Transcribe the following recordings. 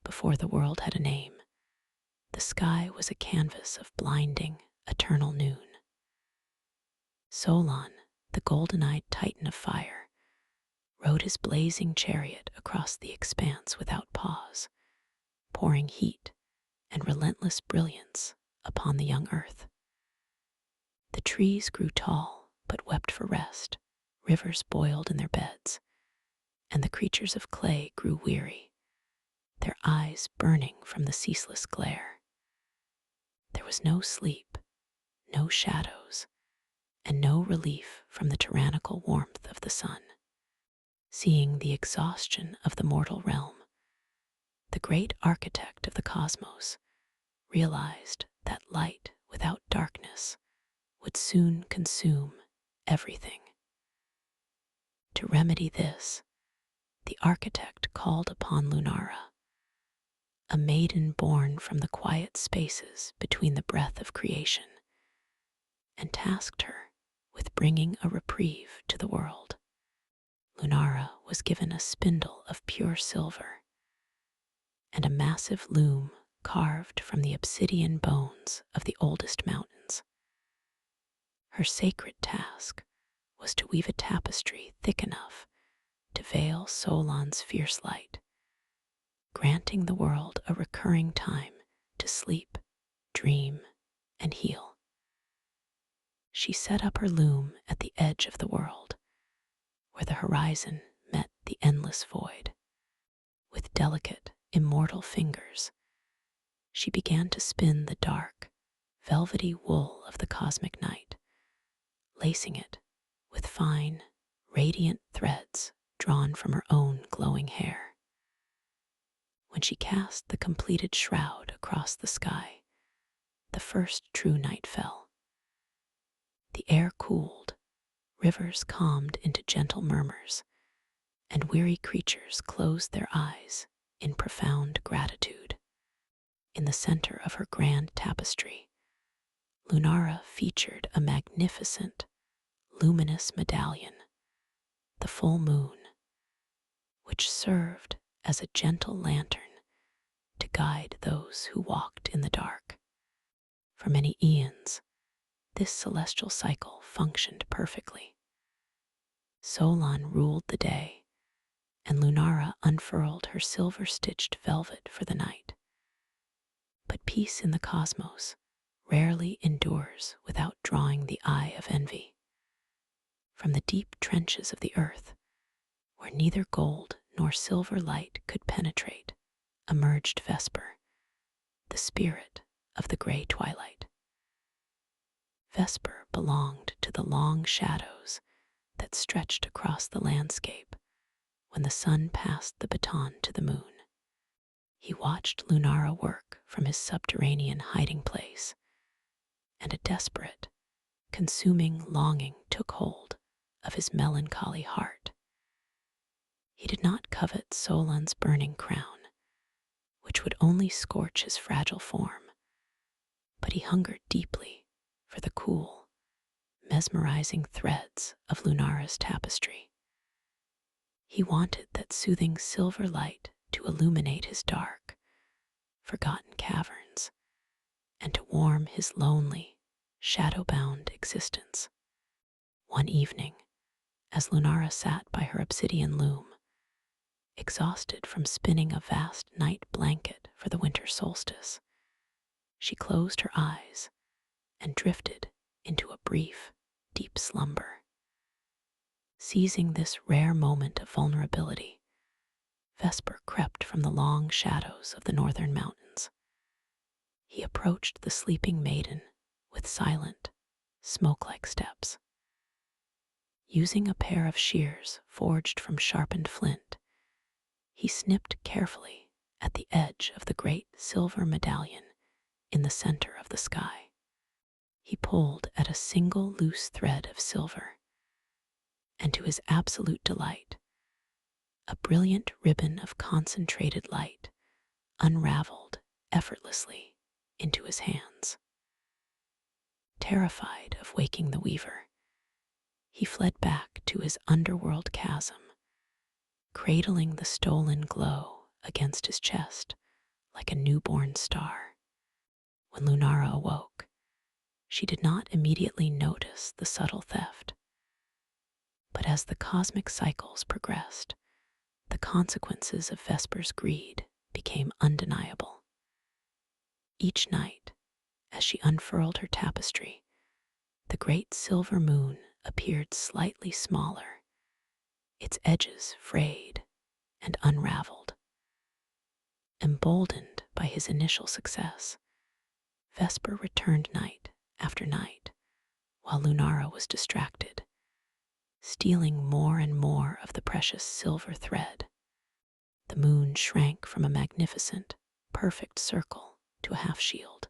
before the world had a name. The sky was a canvas of blinding, eternal noon. Solon, the golden-eyed titan of fire, rode his blazing chariot across the expanse without pause, pouring heat and relentless brilliance upon the young earth. The trees grew tall but wept for rest, rivers boiled in their beds, and the creatures of clay grew weary, their eyes burning from the ceaseless glare. There was no sleep, no shadows, and no relief from the tyrannical warmth of the sun. Seeing the exhaustion of the mortal realm, the great architect of the cosmos realized that light without darkness would soon consume everything. To remedy this, the architect called upon Lunara, a maiden born from the quiet spaces between the breath of creation, and tasked her with bringing a reprieve to the world. Lunara was given a spindle of pure silver and a massive loom carved from the obsidian bones of the oldest mountains. Her sacred task was to weave a tapestry thick enough to veil Solon's fierce light, granting the world a recurring time to sleep, dream, and heal. She set up her loom at the edge of the world, where the horizon met the endless void. With delicate, immortal fingers, she began to spin the dark, velvety wool of the cosmic night, lacing it with fine, radiant threads drawn from her own glowing hair. When she cast the completed shroud across the sky, the first true night fell. The air cooled, rivers calmed into gentle murmurs, and weary creatures closed their eyes in profound gratitude. In the center of her grand tapestry, Lunara featured a magnificent, luminous medallion, the full moon, which served as a gentle lantern to guide those who walked in the dark. For many eons, this celestial cycle functioned perfectly. Solon ruled the day, and Lunara unfurled her silver-stitched velvet for the night. But peace in the cosmos rarely endures without drawing the eye of envy. From the deep trenches of the earth, where neither gold nor silver light could penetrate, emerged Vesper, the spirit of the gray twilight. Vesper belonged to the long shadows that stretched across the landscape when the sun passed the baton to the moon. He watched Lunara work from his subterranean hiding place, and a desperate, consuming longing took hold of his melancholy heart. He did not covet Solon's burning crown, which would only scorch his fragile form, but he hungered deeply for the cool, mesmerizing threads of Lunara's tapestry. He wanted that soothing silver light to illuminate his dark, forgotten caverns, and to warm his lonely, shadow-bound existence. One evening, as Lunara sat by her obsidian loom, exhausted from spinning a vast night blanket for the winter solstice, she closed her eyes and drifted into a brief, deep slumber. Seizing this rare moment of vulnerability, Vesper crept from the long shadows of the northern mountains. He approached the sleeping maiden with silent, smoke-like steps. Using a pair of shears forged from sharpened flint, he snipped carefully at the edge of the great silver medallion in the center of the sky. He pulled at a single loose thread of silver, and to his absolute delight, a brilliant ribbon of concentrated light unraveled effortlessly into his hands. Terrified of waking the weaver, he fled back to his underworld chasm, cradling the stolen glow against his chest like a newborn star. When Lunara awoke, she did not immediately notice the subtle theft. But as the cosmic cycles progressed, the consequences of Vesper's greed became undeniable. Each night, as she unfurled her tapestry, the great silver moon appeared slightly smaller, its edges frayed and unraveled. Emboldened by his initial success, Vesper returned night after night while Lunara was distracted, stealing more and more of the precious silver thread. The moon shrank from a magnificent, perfect circle to a half shield,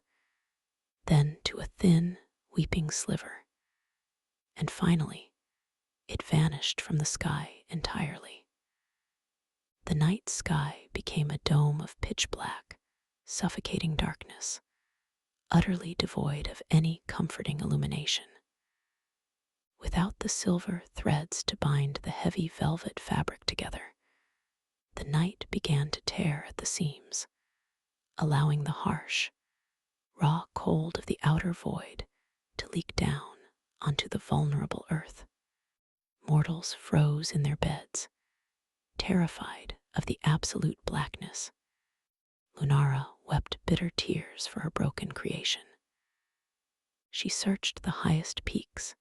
then to a thin, weeping sliver, and finally it vanished from the sky entirely. The night sky became a dome of pitch black, suffocating darkness, utterly devoid of any comforting illumination. Without the silver threads to bind the heavy velvet fabric together, the night began to tear at the seams, allowing the harsh, raw cold of the outer void to leak down onto the vulnerable earth. Mortals froze in their beds, terrified of the absolute blackness. Lunara wept bitter tears for her broken creation. She searched the highest peaks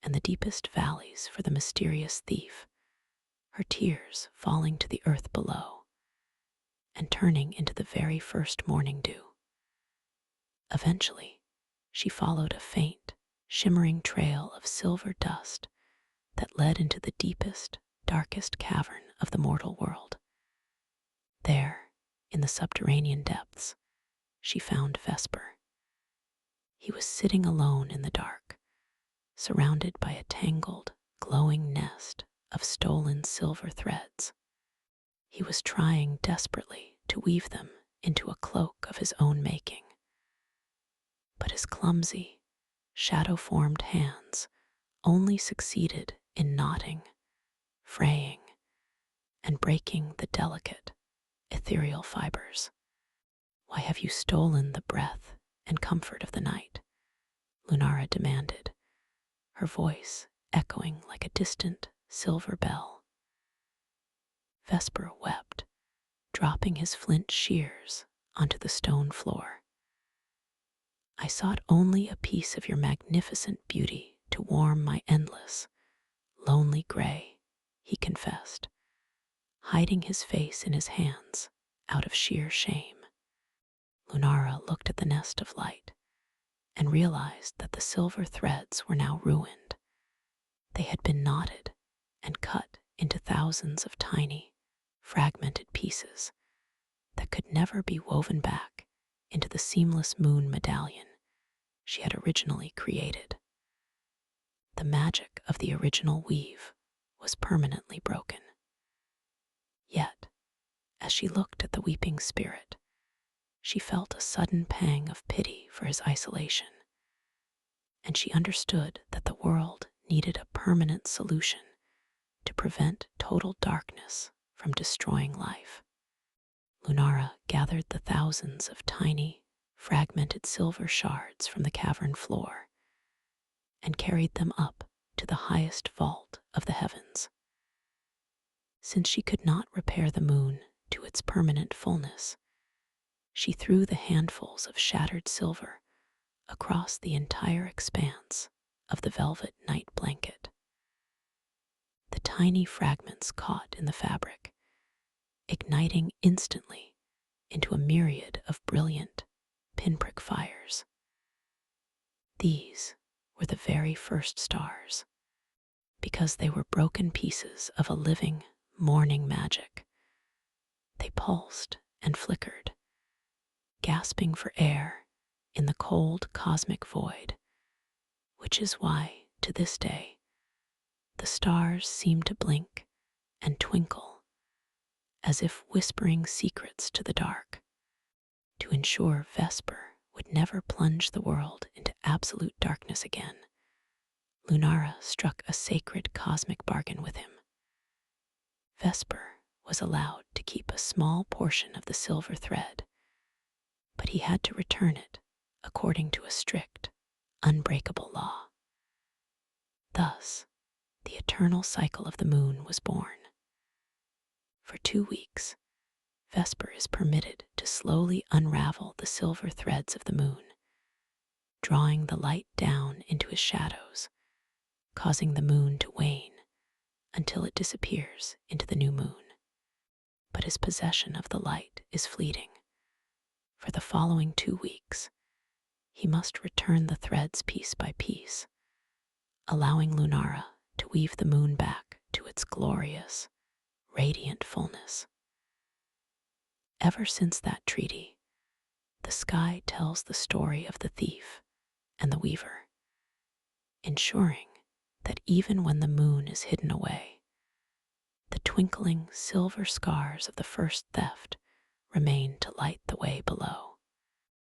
and the deepest valleys for the mysterious thief, her tears falling to the earth below and turning into the very first morning dew. Eventually, she followed a faint, shimmering trail of silver dust that led into the deepest, darkest cavern of the mortal world. There, in the subterranean depths, she found Vesper. He was sitting alone in the dark, surrounded by a tangled, glowing nest of stolen silver threads. He was trying desperately to weave them into a cloak of his own making. But his clumsy, shadow-formed hands only succeeded in knotting, fraying, and breaking the delicate, ethereal fibers. "Why have you stolen the breath and comfort of the night?" Lunara demanded, her voice echoing like a distant silver bell. Vesper wept, dropping his flint shears onto the stone floor. "I sought only a piece of your magnificent beauty to warm my endless, lonely gray," he confessed, hiding his face in his hands out of sheer shame. Lunara looked at the nest of light and realized that the silver threads were now ruined. They had been knotted and cut into thousands of tiny, fragmented pieces that could never be woven back into the seamless moon medallion she had originally created. The magic of the original weave was permanently broken. Yet, as she looked at the weeping spirit, she felt a sudden pang of pity for his isolation, and she understood that the world needed a permanent solution to prevent total darkness from destroying life. Lunara gathered the thousands of tiny, fragmented silver shards from the cavern floor and carried them up to the highest vault of the heavens. Since she could not repair the moon to its permanent fullness, she threw the handfuls of shattered silver across the entire expanse of the velvet night blanket. The tiny fragments caught in the fabric, igniting instantly into a myriad of brilliant, pinprick fires. These were the very first stars, because they were broken pieces of a living, morning magic. They pulsed and flickered, gasping for air in the cold cosmic void, which is why, to this day, the stars seem to blink and twinkle as if whispering secrets to the dark. To ensure Vesper would never plunge the world into absolute darkness again, Lunara struck a sacred cosmic bargain with him. Vesper was allowed to keep a small portion of the silver thread but he had to return it according to a strict, unbreakable law. Thus, the eternal cycle of the moon was born. For 2 weeks, Vesper is permitted to slowly unravel the silver threads of the moon, drawing the light down into his shadows, causing the moon to wane until it disappears into the new moon. But his possession of the light is fleeting. For the following 2 weeks, he must return the threads piece by piece, allowing Lunara to weave the moon back to its glorious, radiant fullness. Ever since that treaty, the sky tells the story of the thief and the weaver, ensuring that even when the moon is hidden away, the twinkling silver scars of the first theft remain to light the way below.